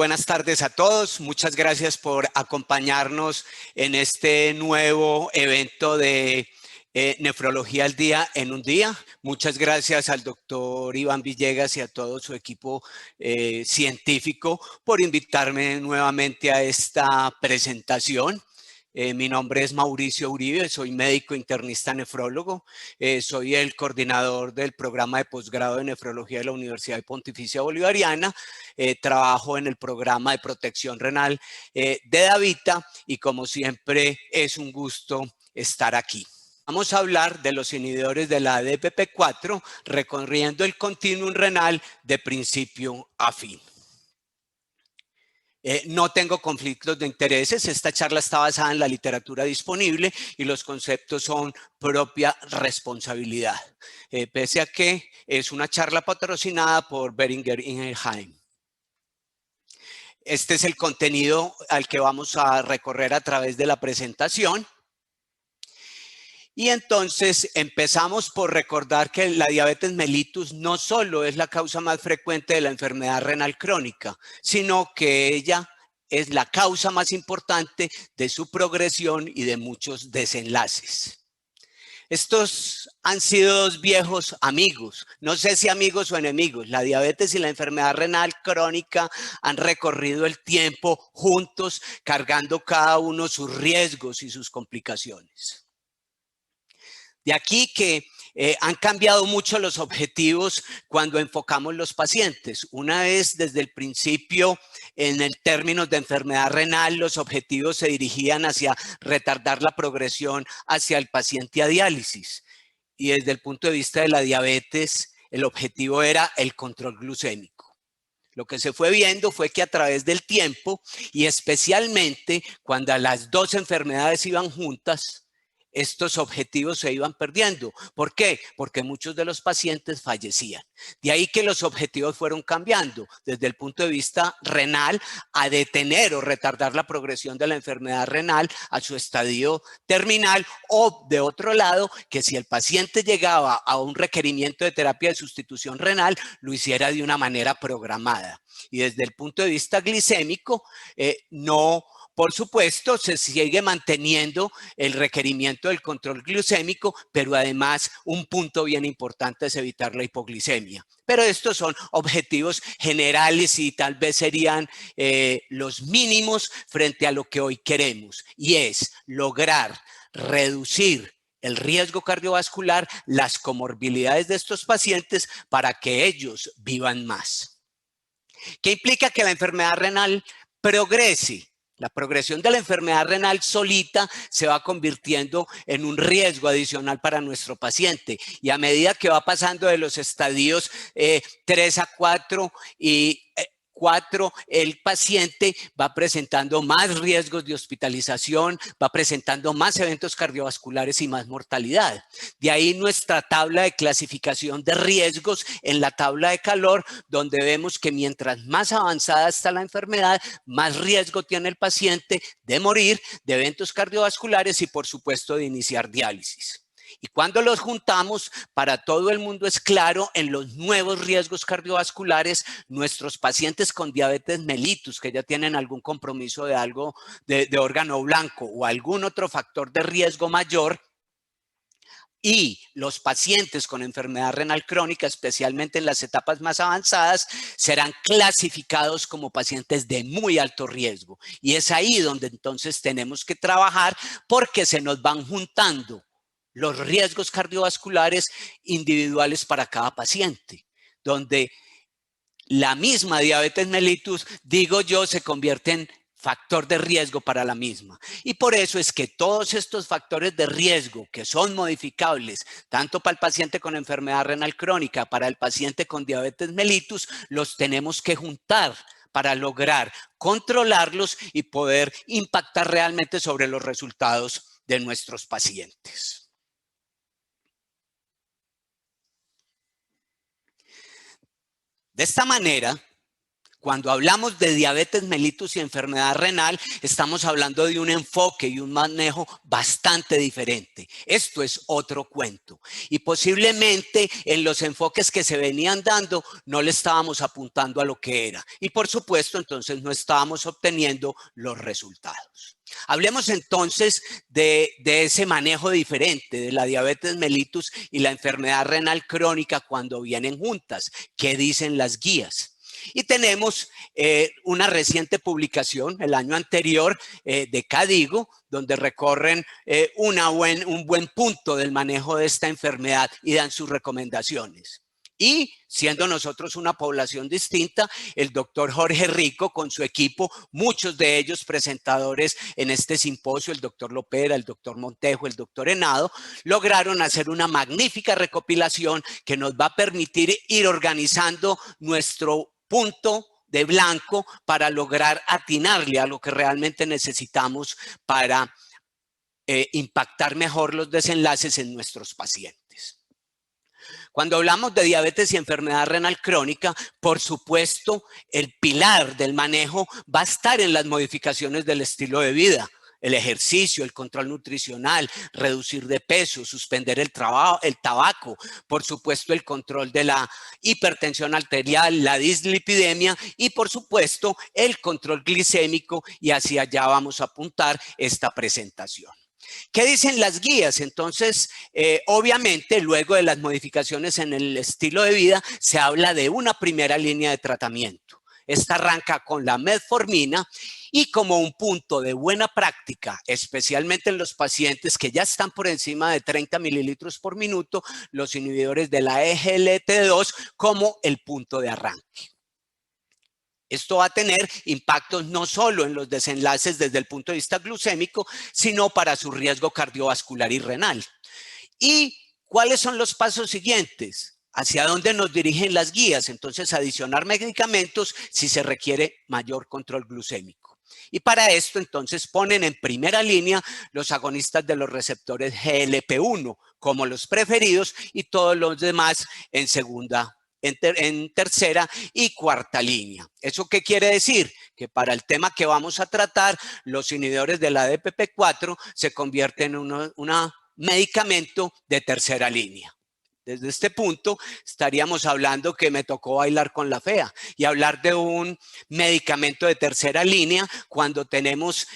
buenas tardes a todos. Muchas gracias por acompañarnos en este nuevo evento de Nefrología al Día en un Día. Muchas gracias al doctor Iván Villegas y a todo su equipo científico por invitarme nuevamente a esta presentación. Mi nombre es Mauricio Uribe, soy médico internista nefrólogo, soy el coordinador del programa de posgrado de nefrología de la Universidad Pontificia Bolivariana, trabajo en el programa de protección renal de DaVita y como siempre es un gusto estar aquí. Vamos a hablar de los inhibidores de la DPP4 recorriendo el continuum renal de principio a fin. No tengo conflictos de intereses, esta charla está basada en la literatura disponible y los conceptos son propia responsabilidad, pese a que es una charla patrocinada por Boehringer Ingelheim. Este es el contenido al que vamos a recorrer a través de la presentación. Y entonces empezamos por recordar que la diabetes mellitus no solo es la causa más frecuente de la enfermedad renal crónica, sino que ella es la causa más importante de su progresión y de muchos desenlaces. Estos han sido dos viejos amigos, no sé si amigos o enemigos. La diabetes y la enfermedad renal crónica han recorrido el tiempo juntos, cargando cada uno sus riesgos y sus complicaciones. De aquí que han cambiado mucho los objetivos cuando enfocamos los pacientes. Una vez desde el principio, en el término de enfermedad renal, los objetivos se dirigían hacia retardar la progresión hacia el paciente a diálisis. Y desde el punto de vista de la diabetes, el objetivo era el control glucémico. Lo que se fue viendo fue que a través del tiempo, y especialmente cuando las dos enfermedades iban juntas, estos objetivos se iban perdiendo. ¿Por qué? Porque muchos de los pacientes fallecían. De ahí que los objetivos fueron cambiando desde el punto de vista renal a detener o retardar la progresión de la enfermedad renal a su estadio terminal, o de otro lado, que si el paciente llegaba a un requerimiento de terapia de sustitución renal, lo hiciera de una manera programada. Y desde el punto de vista glicémico, por supuesto, se sigue manteniendo el requerimiento del control glucémico, pero además un punto bien importante es evitar la hipoglicemia. Pero estos son objetivos generales y tal vez serían los mínimos frente a lo que hoy queremos, y es lograr reducir el riesgo cardiovascular, las comorbilidades de estos pacientes para que ellos vivan más. ¿Qué implica que la enfermedad renal progrese? La progresión de la enfermedad renal solita se va convirtiendo en un riesgo adicional para nuestro paciente, y a medida que va pasando de los estadios 3 a 4 y 4, el paciente va presentando más riesgos de hospitalización, va presentando más eventos cardiovasculares y más mortalidad. De ahí nuestra tabla de clasificación de riesgos en la tabla de Calor, donde vemos que mientras más avanzada está la enfermedad, más riesgo tiene el paciente de morir, de eventos cardiovasculares y por supuesto de iniciar diálisis. Y cuando los juntamos, para todo el mundo es claro en los nuevos riesgos cardiovasculares, nuestros pacientes con diabetes mellitus, que ya tienen algún compromiso de algo de órgano blanco o algún otro factor de riesgo mayor, y los pacientes con enfermedad renal crónica, especialmente en las etapas más avanzadas, serán clasificados como pacientes de muy alto riesgo. Y es ahí donde entonces tenemos que trabajar, porque se nos van juntando los riesgos cardiovasculares individuales para cada paciente, donde la misma diabetes mellitus, digo yo, se convierte en factor de riesgo para la misma. Y por eso es que todos estos factores de riesgo que son modificables, tanto para el paciente con enfermedad renal crónica, para el paciente con diabetes mellitus, los tenemos que juntar para lograr controlarlos y poder impactar realmente sobre los resultados de nuestros pacientes. De esta manera, Cuando hablamos de diabetes mellitus y enfermedad renal, estamos hablando de un enfoque y un manejo bastante diferente. Esto es otro cuento. Y posiblemente en los enfoques que se venían dando no le estábamos apuntando a lo que era. Y por supuesto, entonces no estábamos obteniendo los resultados. Hablemos entonces de ese manejo diferente de la diabetes mellitus y la enfermedad renal crónica cuando vienen juntas. ¿Qué dicen las guías? Y tenemos una reciente publicación el año anterior de KDIGO, donde recorren un buen punto del manejo de esta enfermedad y dan sus recomendaciones. Y siendo nosotros una población distinta, el doctor Jorge Rico con su equipo, muchos de ellos presentadores en este simposio, el doctor Lopera, el doctor Montejo, el doctor Henao, lograron hacer una magnífica recopilación que nos va a permitir ir organizando nuestro punto de blanco para lograr atinarle a lo que realmente necesitamos para impactar mejor los desenlaces en nuestros pacientes. Cuando hablamos de diabetes y enfermedad renal crónica, por supuesto, el pilar del manejo va a estar en las modificaciones del estilo de vida. El ejercicio, el control nutricional, reducir de peso, suspender el tabaco, por supuesto el control de la hipertensión arterial, la dislipidemia y por supuesto el control glicémico, y hacia allá vamos a apuntar esta presentación. ¿Qué dicen las guías? Entonces, obviamente, luego de las modificaciones en el estilo de vida, se habla de una primera línea de tratamiento. Esta arranca con la metformina y como un punto de buena práctica, especialmente en los pacientes que ya están por encima de 30 mililitros por minuto, los inhibidores de la SGLT2 como el punto de arranque. Esto va a tener impactos no solo en los desenlaces desde el punto de vista glucémico, sino para su riesgo cardiovascular y renal. ¿Y cuáles son los pasos siguientes? ¿Hacia dónde nos dirigen las guías? Entonces, adicionar medicamentos si se requiere mayor control glucémico. Y para esto, entonces, ponen en primera línea los agonistas de los receptores GLP-1 como los preferidos y todos los demás en segunda, en tercera y cuarta línea. ¿Eso qué quiere decir? Que para el tema que vamos a tratar, los inhibidores de la DPP-4 se convierten en un medicamento de tercera línea. Desde este punto estaríamos hablando que me tocó bailar con la fea y hablar de un medicamento de tercera línea cuando tenemos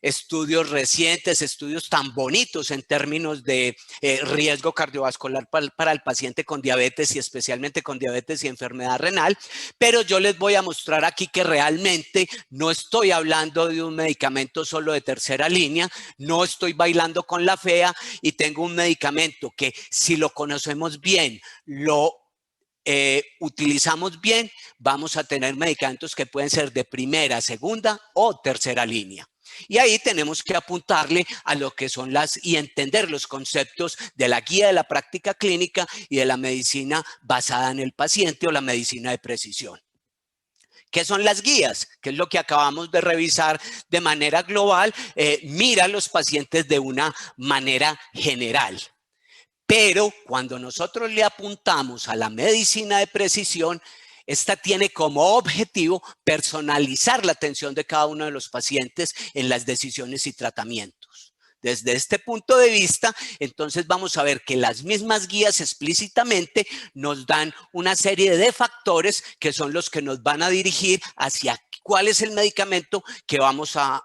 estudios recientes, estudios tan bonitos en términos de riesgo cardiovascular para el paciente con diabetes y especialmente con diabetes y enfermedad renal, pero yo les voy a mostrar aquí que realmente no estoy hablando de un medicamento solo de tercera línea, no estoy bailando con la fea y tengo un medicamento que si lo conocemos bien, lo utilizamos bien, vamos a tener medicamentos que pueden ser de primera, segunda o tercera línea. Y ahí tenemos que apuntarle a lo que son y entender los conceptos de la guía de la práctica clínica y de la medicina basada en el paciente o la medicina de precisión. ¿Qué son las guías? ¿Qué es lo que acabamos de revisar de manera global? Mira a los pacientes de una manera general. Pero cuando nosotros le apuntamos a la medicina de precisión, esta tiene como objetivo personalizar la atención de cada uno de los pacientes en las decisiones y tratamientos. Desde este punto de vista, entonces vamos a ver que las mismas guías explícitamente nos dan una serie de factores que son los que nos van a dirigir hacia cuál es el medicamento que vamos a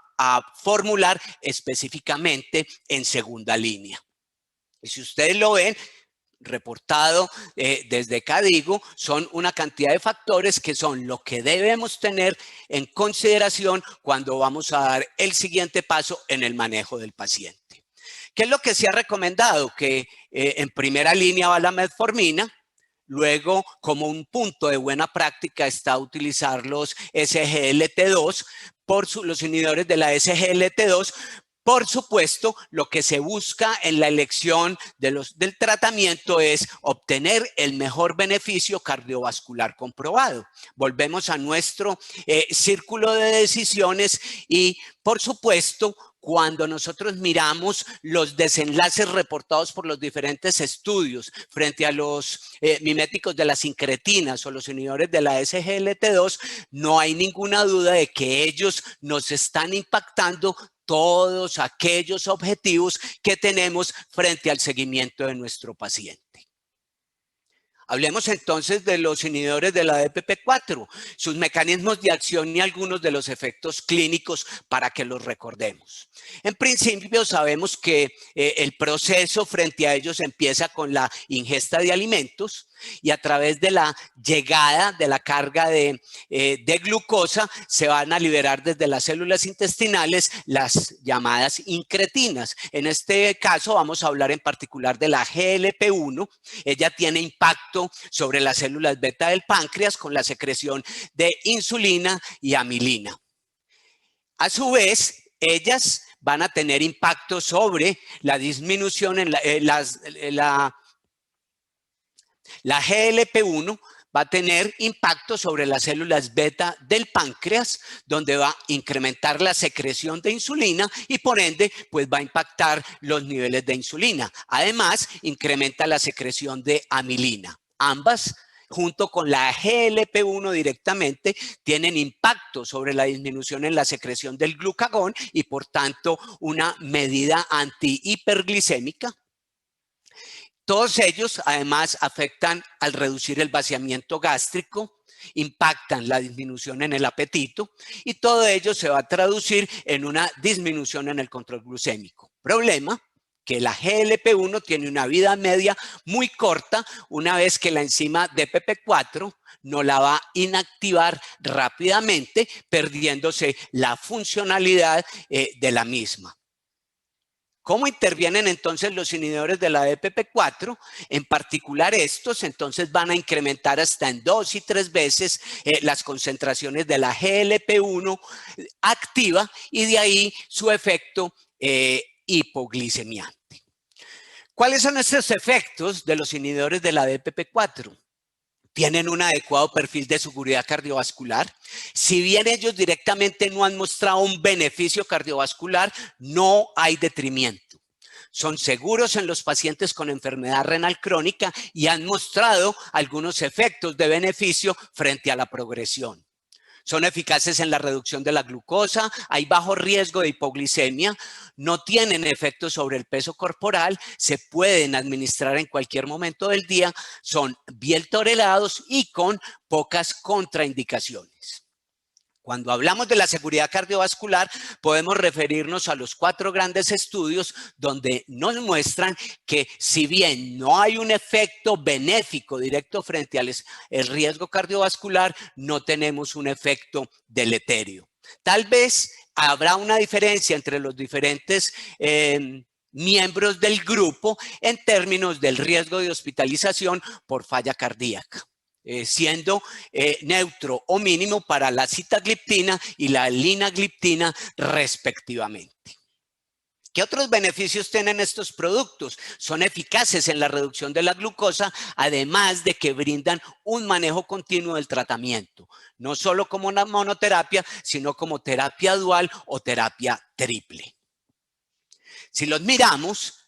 formular específicamente en segunda línea. Y si ustedes lo ven, reportado desde KDIGO, son una cantidad de factores que son lo que debemos tener en consideración cuando vamos a dar el siguiente paso en el manejo del paciente. ¿Qué es lo que se ha recomendado? Que en primera línea va la metformina. Luego, como un punto de buena práctica, está utilizar los SGLT2 los inhibidores de la SGLT2 Por supuesto, lo que se busca en la elección del tratamiento es obtener el mejor beneficio cardiovascular comprobado. Volvemos a nuestro círculo de decisiones y, por supuesto, cuando nosotros miramos los desenlaces reportados por los diferentes estudios frente a los miméticos de las incretinas o los inhibidores de la SGLT2, no hay ninguna duda de que ellos nos están impactando todos aquellos objetivos que tenemos frente al seguimiento de nuestro paciente. Hablemos entonces de los inhibidores de la DPP4, sus mecanismos de acción y algunos de los efectos clínicos para que los recordemos. En principio sabemos que el proceso frente a ellos empieza con la ingesta de alimentos y a través de la llegada de la carga de glucosa se van a liberar desde las células intestinales las llamadas incretinas. En este caso vamos a hablar en particular de la GLP-1. Ella tiene impacto sobre las células beta del páncreas con la secreción de insulina y amilina. A su vez, ellas van a tener impacto sobre la disminución en la GLP-1 va a tener impacto sobre las células beta del páncreas, donde va a incrementar la secreción de insulina y por ende pues va a impactar los niveles de insulina. Además, incrementa la secreción de amilina. Ambas, junto con la GLP-1 directamente, tienen impacto sobre la disminución en la secreción del glucagón y por tanto una medida antihiperglicémica. Todos ellos además afectan al reducir el vaciamiento gástrico, impactan la disminución en el apetito y todo ello se va a traducir en una disminución en el control glucémico. Problema, que la GLP-1 tiene una vida media muy corta una vez que la enzima DPP4 no la va a inactivar rápidamente, perdiéndose la funcionalidad de la misma. ¿Cómo intervienen entonces los inhibidores de la DPP4? En particular estos, entonces van a incrementar hasta en 2 y 3 veces las concentraciones de la GLP-1 activa y de ahí su efecto hipoglicemiante. ¿Cuáles son estos efectos de los inhibidores de la DPP4? Tienen un adecuado perfil de seguridad cardiovascular. Si bien ellos directamente no han mostrado un beneficio cardiovascular, no hay detrimento. Son seguros en los pacientes con enfermedad renal crónica y han mostrado algunos efectos de beneficio frente a la progresión. Son eficaces en la reducción de la glucosa, hay bajo riesgo de hipoglicemia, no tienen efectos sobre el peso corporal, se pueden administrar en cualquier momento del día, son bien tolerados y con pocas contraindicaciones. Cuando hablamos de la seguridad cardiovascular, podemos referirnos a los 4 grandes estudios donde nos muestran que si bien no hay un efecto benéfico directo frente al riesgo cardiovascular, no tenemos un efecto deleterio. Tal vez habrá una diferencia entre los diferentes miembros del grupo en términos del riesgo de hospitalización por falla cardíaca. Siendo neutro o mínimo para la sitagliptina y la linagliptina respectivamente. ¿Qué otros beneficios tienen estos productos? Son eficaces en la reducción de la glucosa, además de que brindan un manejo continuo del tratamiento, no solo como una monoterapia, sino como terapia dual o terapia triple. Si los miramos,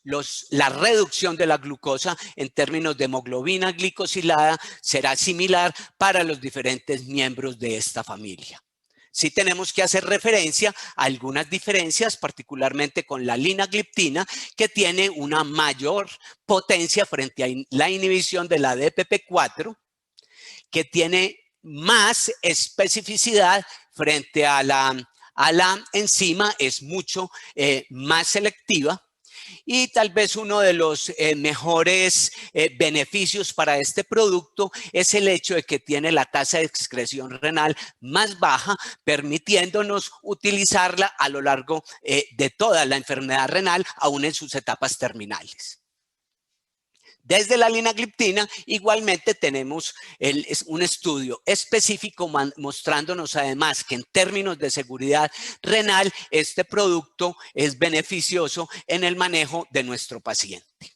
la reducción de la glucosa en términos de hemoglobina glicosilada será similar para los diferentes miembros de esta familia. Sí tenemos que hacer referencia a algunas diferencias, particularmente con la linagliptina, que tiene una mayor potencia frente a la inhibición de la DPP4, que tiene más especificidad frente a la enzima, es mucho más selectiva. Y tal vez uno de los mejores beneficios para este producto es el hecho de que tiene la tasa de excreción renal más baja, permitiéndonos utilizarla a lo largo de toda la enfermedad renal, aún en sus etapas terminales. Desde la linagliptina, igualmente tenemos un estudio específico mostrándonos además que en términos de seguridad renal, este producto es beneficioso en el manejo de nuestro paciente.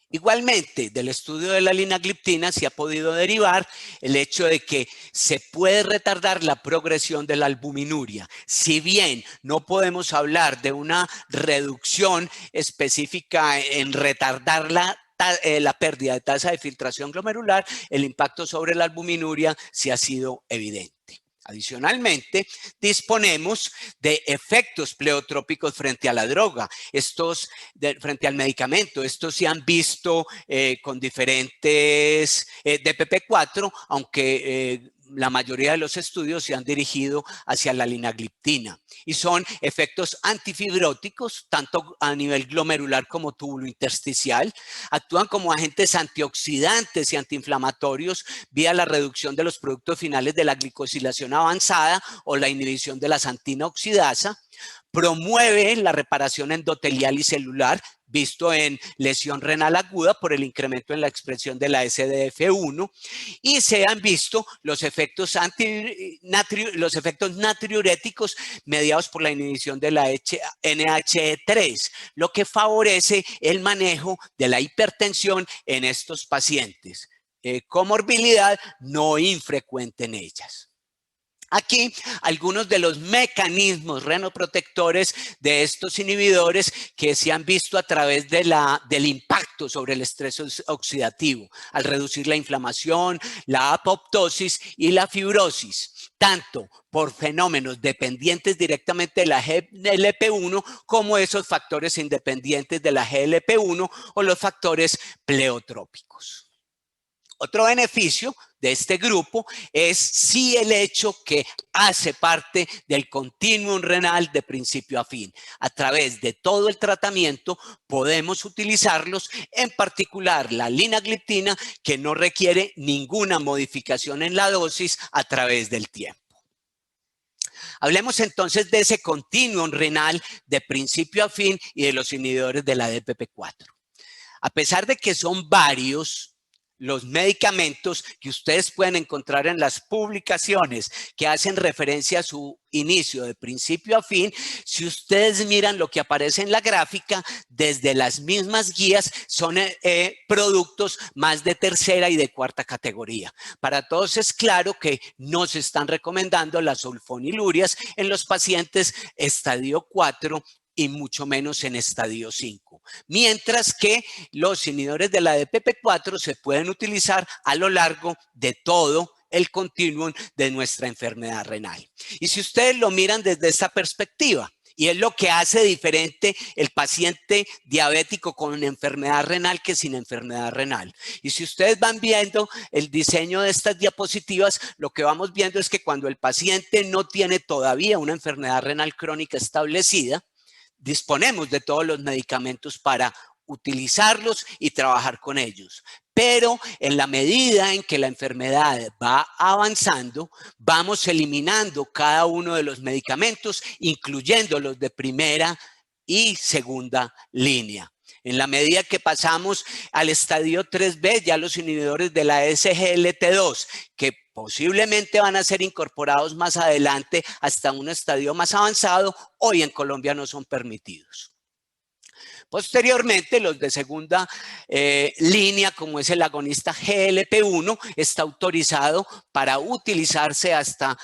Igualmente, del estudio de la linagliptina se ha podido derivar el hecho de que se puede retardar la progresión de la albuminuria. Si bien no podemos hablar de una reducción específica en retardar la pérdida de tasa de filtración glomerular, el impacto sobre la albuminuria sí ha sido evidente. Adicionalmente, disponemos de efectos pleotrópicos frente a la droga, frente al medicamento. Estos se han visto con diferentes DPP-4, aunque la mayoría de los estudios se han dirigido hacia la linagliptina y son efectos antifibróticos, tanto a nivel glomerular como túbulo-intersticial. Actúan como agentes antioxidantes y antiinflamatorios vía la reducción de los productos finales de la glicosilación avanzada o la inhibición de la xantina oxidasa. Promueve la reparación endotelial y celular, visto en lesión renal aguda por el incremento en la expresión de la SDF1, y se han visto los efectos natriuréticos mediados por la inhibición de la NHE3, lo que favorece el manejo de la hipertensión en estos pacientes, comorbilidad no infrecuente en ellas. Aquí algunos de los mecanismos renoprotectores de estos inhibidores que se han visto a través del impacto sobre el estrés oxidativo, al reducir la inflamación, la apoptosis y la fibrosis, tanto por fenómenos dependientes directamente de la GLP-1 como esos factores independientes de la GLP-1 o los factores pleotrópicos. Otro beneficio de este grupo es sí el hecho que hace parte del continuum renal de principio a fin. A través de todo el tratamiento podemos utilizarlos, en particular la linagliptina, que no requiere ninguna modificación en la dosis a través del tiempo. Hablemos entonces de ese continuum renal de principio a fin y de los inhibidores de la DPP-4. A pesar de que son varios los medicamentos que ustedes pueden encontrar en las publicaciones que hacen referencia a su inicio de principio a fin, si ustedes miran lo que aparece en la gráfica, desde las mismas guías son productos más de tercera y de cuarta categoría. Para todos es claro que no se están recomendando las sulfonilurias en los pacientes estadio 4 y mucho menos en estadio 5. Mientras que los inhibidores de la DPP-4 se pueden utilizar a lo largo de todo el continuum de nuestra enfermedad renal. Y si ustedes lo miran desde esta perspectiva, y es lo que hace diferente el paciente diabético con enfermedad renal que sin enfermedad renal. Y si ustedes van viendo el diseño de estas diapositivas, lo que vamos viendo es que cuando el paciente no tiene todavía una enfermedad renal crónica establecida, disponemos de todos los medicamentos para utilizarlos y trabajar con ellos. Pero en la medida en que la enfermedad va avanzando, vamos eliminando cada uno de los medicamentos, incluyendo los de primera y segunda línea. En la medida que pasamos al estadio 3B, ya los inhibidores de la SGLT2, que posiblemente van a ser incorporados más adelante hasta un estadio más avanzado, hoy en Colombia no son permitidos. Posteriormente, los de segunda línea, como es el agonista GLP-1, está autorizado para utilizarse hasta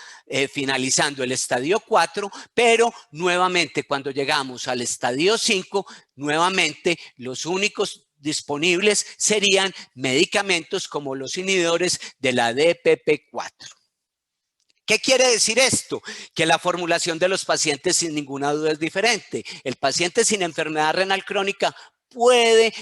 finalizando el estadio 4, pero nuevamente cuando llegamos al estadio 5, nuevamente los únicos disponibles serían medicamentos como los inhibidores de la DPP-4. ¿Qué quiere decir esto? Que la formulación de los pacientes sin ninguna duda es diferente. El paciente sin enfermedad renal crónica puede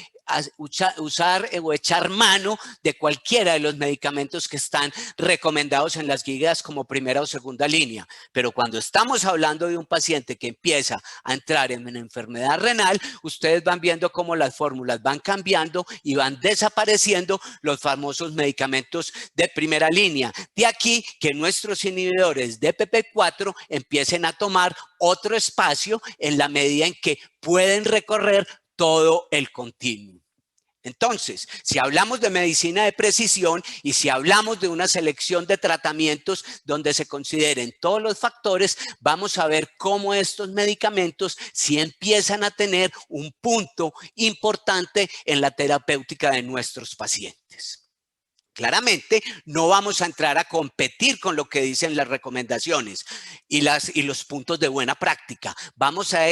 usar o echar mano de cualquiera de los medicamentos que están recomendados en las guías como primera o segunda línea. Pero cuando estamos hablando de un paciente que empieza a entrar en una enfermedad renal, ustedes van viendo cómo las fórmulas van cambiando y van desapareciendo los famosos medicamentos de primera línea. De aquí que nuestros inhibidores de DPP-4 empiecen a tomar otro espacio en la medida en que pueden recorrer todo el continuum. Entonces, si hablamos de medicina de precisión y si hablamos de una selección de tratamientos donde se consideren todos los factores, vamos a ver cómo estos medicamentos sí empiezan a tener un punto importante en la terapéutica de nuestros pacientes. Claramente, no vamos a entrar a competir con lo que dicen las recomendaciones y los puntos de buena práctica. Vamos a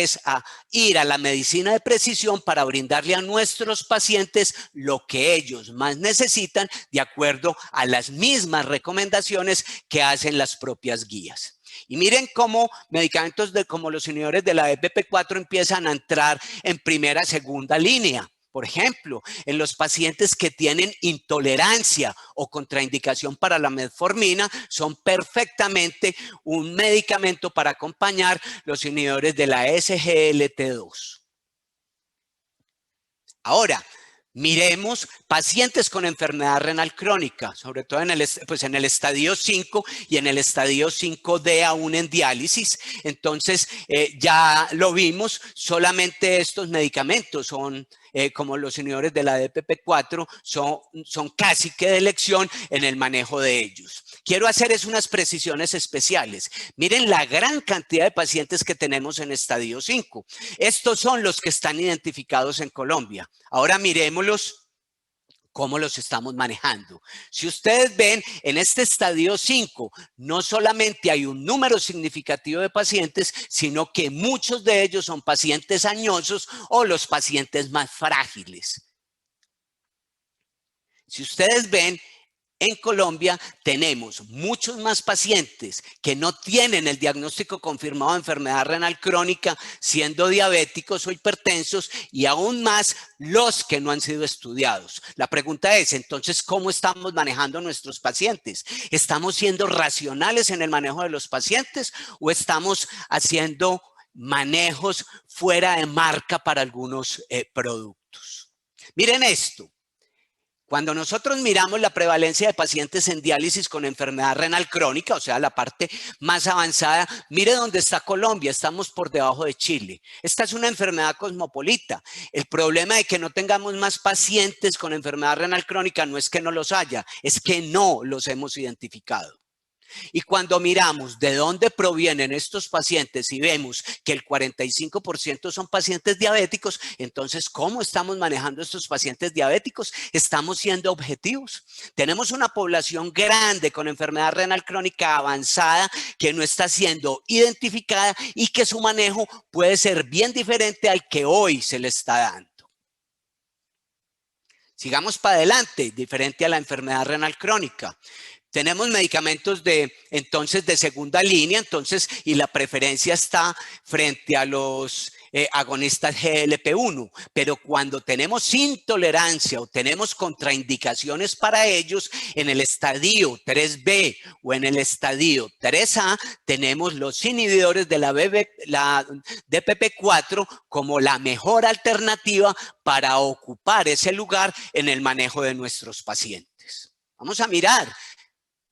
ir a la medicina de precisión para brindarle a nuestros pacientes lo que ellos más necesitan de acuerdo a las mismas recomendaciones que hacen las propias guías. Y miren cómo medicamentos como los inhibidores de la DPP4 empiezan a entrar en primera, segunda línea. Por ejemplo, en los pacientes que tienen intolerancia o contraindicación para la metformina, son perfectamente un medicamento para acompañar los inhibidores de la SGLT2. Ahora, miremos pacientes con enfermedad renal crónica, sobre todo en el estadio 5 y en el estadio 5D aún en diálisis. Entonces, ya lo vimos, solamente estos medicamentos son como los inhibidores de la DPP4, son casi que de elección en el manejo de ellos. Quiero hacer unas precisiones especiales. Miren la gran cantidad de pacientes que tenemos en estadio 5. Estos son los que están identificados en Colombia. Ahora miremoslos. ¿Cómo los estamos manejando? Si ustedes ven, en este estadio 5, no solamente hay un número significativo de pacientes, sino que muchos de ellos son pacientes añosos o los pacientes más frágiles. Si ustedes ven, en Colombia tenemos muchos más pacientes que no tienen el diagnóstico confirmado de enfermedad renal crónica, siendo diabéticos o hipertensos, y aún más los que no han sido estudiados. La pregunta es, entonces, ¿cómo estamos manejando a nuestros pacientes? ¿Estamos siendo racionales en el manejo de los pacientes o estamos haciendo manejos fuera de marca para algunos productos? Miren esto. Cuando nosotros miramos la prevalencia de pacientes en diálisis con enfermedad renal crónica, o sea, la parte más avanzada, mire dónde está Colombia, estamos por debajo de Chile. Esta es una enfermedad cosmopolita. El problema de que no tengamos más pacientes con enfermedad renal crónica no es que no los haya, es que no los hemos identificado. Y cuando miramos de dónde provienen estos pacientes y vemos que el 45% son pacientes diabéticos, entonces, ¿cómo estamos manejando estos pacientes diabéticos? Estamos siendo objetivos. Tenemos una población grande con enfermedad renal crónica avanzada que no está siendo identificada y que su manejo puede ser bien diferente al que hoy se le está dando. Sigamos para adelante, diferente a la enfermedad renal crónica. Tenemos medicamentos de segunda línea, y la preferencia está frente a los agonistas GLP-1, pero cuando tenemos intolerancia o tenemos contraindicaciones para ellos, en el estadio 3B o en el estadio 3A, tenemos los inhibidores de la DPP4 como la mejor alternativa para ocupar ese lugar en el manejo de nuestros pacientes. Vamos a mirar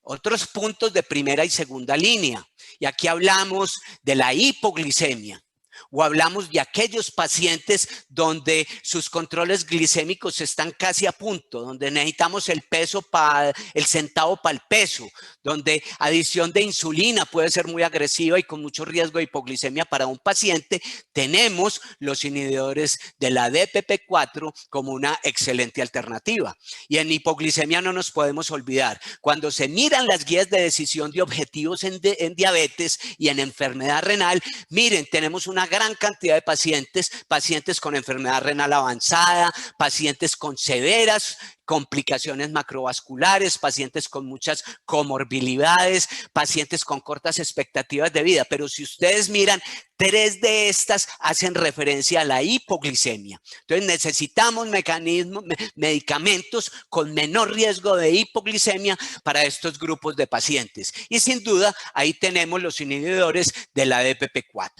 otros puntos de primera y segunda línea. Y aquí hablamos de la hipoglicemia o hablamos de aquellos pacientes donde sus controles glicémicos están casi a punto, donde necesitamos el centavo para el peso, donde adición de insulina puede ser muy agresiva y con mucho riesgo de hipoglicemia para un paciente. Tenemos los inhibidores de la DPP4 como una excelente alternativa. Y en hipoglicemia no nos podemos olvidar, cuando se miran las guías de decisión de objetivos en diabetes y en enfermedad renal, miren, tenemos una gran cantidad de pacientes con enfermedad renal avanzada, pacientes con severas complicaciones macrovasculares, pacientes con muchas comorbilidades, pacientes con cortas expectativas de vida. Pero si ustedes miran, 3 de estas hacen referencia a la hipoglicemia. Entonces necesitamos medicamentos con menor riesgo de hipoglicemia para estos grupos de pacientes. Y sin duda, ahí tenemos los inhibidores de la DPP4.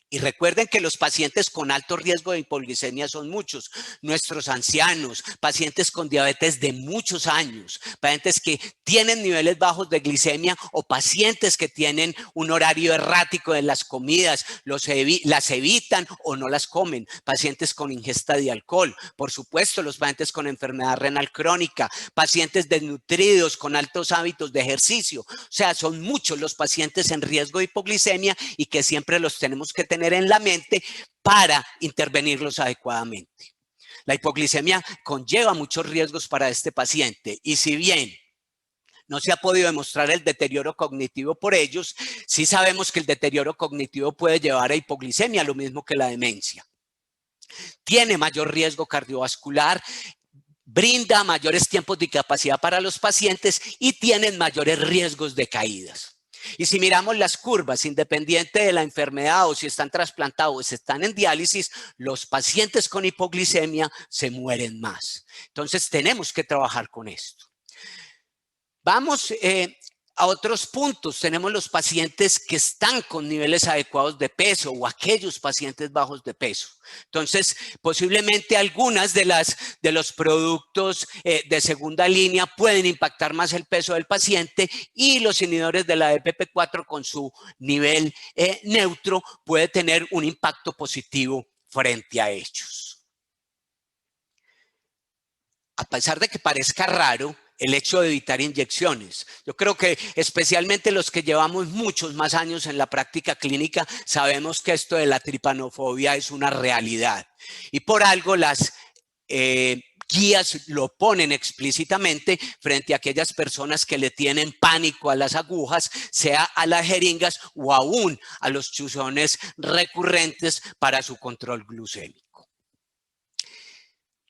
Y recuerden que los pacientes con alto riesgo de hipoglicemia son muchos. Nuestros ancianos, pacientes con diabetes de muchos años, pacientes que tienen niveles bajos de glicemia o pacientes que tienen un horario errático en las comidas, las evitan o no las comen. Pacientes con ingesta de alcohol, por supuesto, los pacientes con enfermedad renal crónica, pacientes desnutridos con altos hábitos de ejercicio. O sea, son muchos los pacientes en riesgo de hipoglicemia y que siempre los tenemos que tener en la mente para intervenirlos adecuadamente. La hipoglicemia conlleva muchos riesgos para este paciente y si bien no se ha podido demostrar el deterioro cognitivo por ellos, sí sabemos que el deterioro cognitivo puede llevar a hipoglicemia, lo mismo que la demencia. Tiene mayor riesgo cardiovascular, brinda mayores tiempos de incapacidad para los pacientes y tienen mayores riesgos de caídas. Y si miramos las curvas, independiente de la enfermedad o si están trasplantados o si están en diálisis, los pacientes con hipoglicemia se mueren más. Entonces tenemos que trabajar con esto. Vamos a otros puntos. Tenemos los pacientes que están con niveles adecuados de peso o aquellos pacientes bajos de peso. Entonces, posiblemente algunas de los productos de segunda línea pueden impactar más el peso del paciente y los inhibidores de la DPP4 con su nivel neutro puede tener un impacto positivo frente a ellos. A pesar de que parezca raro, el hecho de evitar inyecciones. Yo creo que especialmente los que llevamos muchos más años en la práctica clínica sabemos que esto de la tripanofobia es una realidad. Y por algo las guías lo ponen explícitamente frente a aquellas personas que le tienen pánico a las agujas, sea a las jeringas o aún a los chuzones recurrentes para su control glucémico.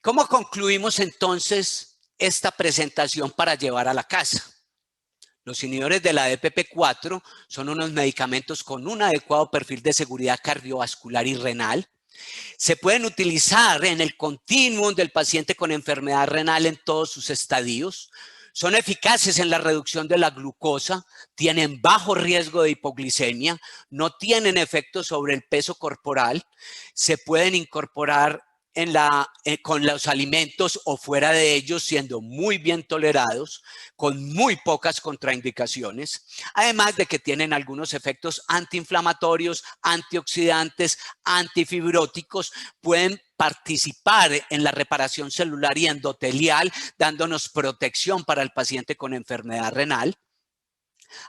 ¿Cómo concluimos entonces esta presentación para llevar a la casa? Los inhibidores de la DPP4 son unos medicamentos con un adecuado perfil de seguridad cardiovascular y renal. Se pueden utilizar en el continuum del paciente con enfermedad renal en todos sus estadios. Son eficaces en la reducción de la glucosa, tienen bajo riesgo de hipoglicemia, no tienen efecto sobre el peso corporal, se pueden incorporar con los alimentos o fuera de ellos, siendo muy bien tolerados, con muy pocas contraindicaciones, además de que tienen algunos efectos antiinflamatorios, antioxidantes, antifibróticos, pueden participar en la reparación celular y endotelial, dándonos protección para el paciente con enfermedad renal.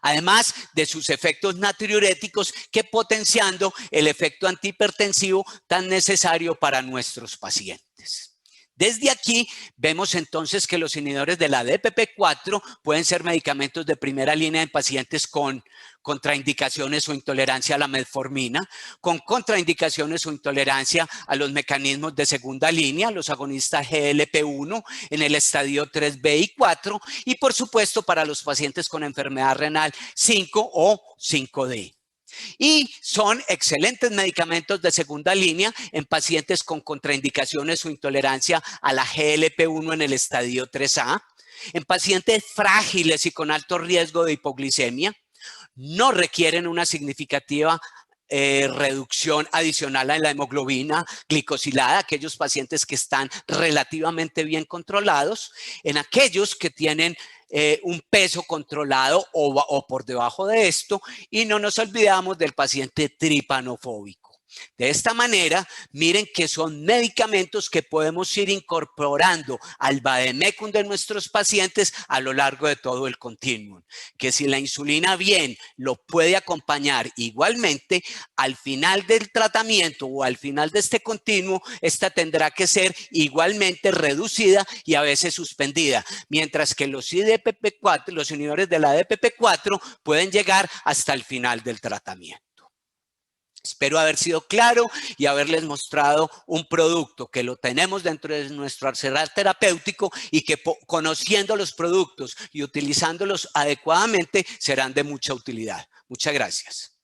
Además de sus efectos natriuréticos que potenciando el efecto antihipertensivo tan necesario para nuestros pacientes. Desde aquí vemos entonces que los inhibidores de la DPP4 pueden ser medicamentos de primera línea en pacientes con contraindicaciones o intolerancia a la metformina, con contraindicaciones o intolerancia a los mecanismos de segunda línea, los agonistas GLP-1 en el estadio 3B y 4 y por supuesto para los pacientes con enfermedad renal 5 o 5D. Y son excelentes medicamentos de segunda línea en pacientes con contraindicaciones o intolerancia a la GLP-1 en el estadio 3A, en pacientes frágiles y con alto riesgo de hipoglicemia, no requieren una significativa reducción adicional en la hemoglobina glicosilada, aquellos pacientes que están relativamente bien controlados, en aquellos que tienen un peso controlado o por debajo de esto, y no nos olvidamos del paciente tripanofóbico. De esta manera, miren que son medicamentos que podemos ir incorporando al vademecum de nuestros pacientes a lo largo de todo el continuum. Que si la insulina bien lo puede acompañar igualmente, al final del tratamiento o al final de este continuo, esta tendrá que ser igualmente reducida y a veces suspendida. Mientras que los IDPP4, los inhibidores de la DPP4 pueden llegar hasta el final del tratamiento. Espero haber sido claro y haberles mostrado un producto que lo tenemos dentro de nuestro arsenal terapéutico y que conociendo los productos y utilizándolos adecuadamente serán de mucha utilidad. Muchas gracias.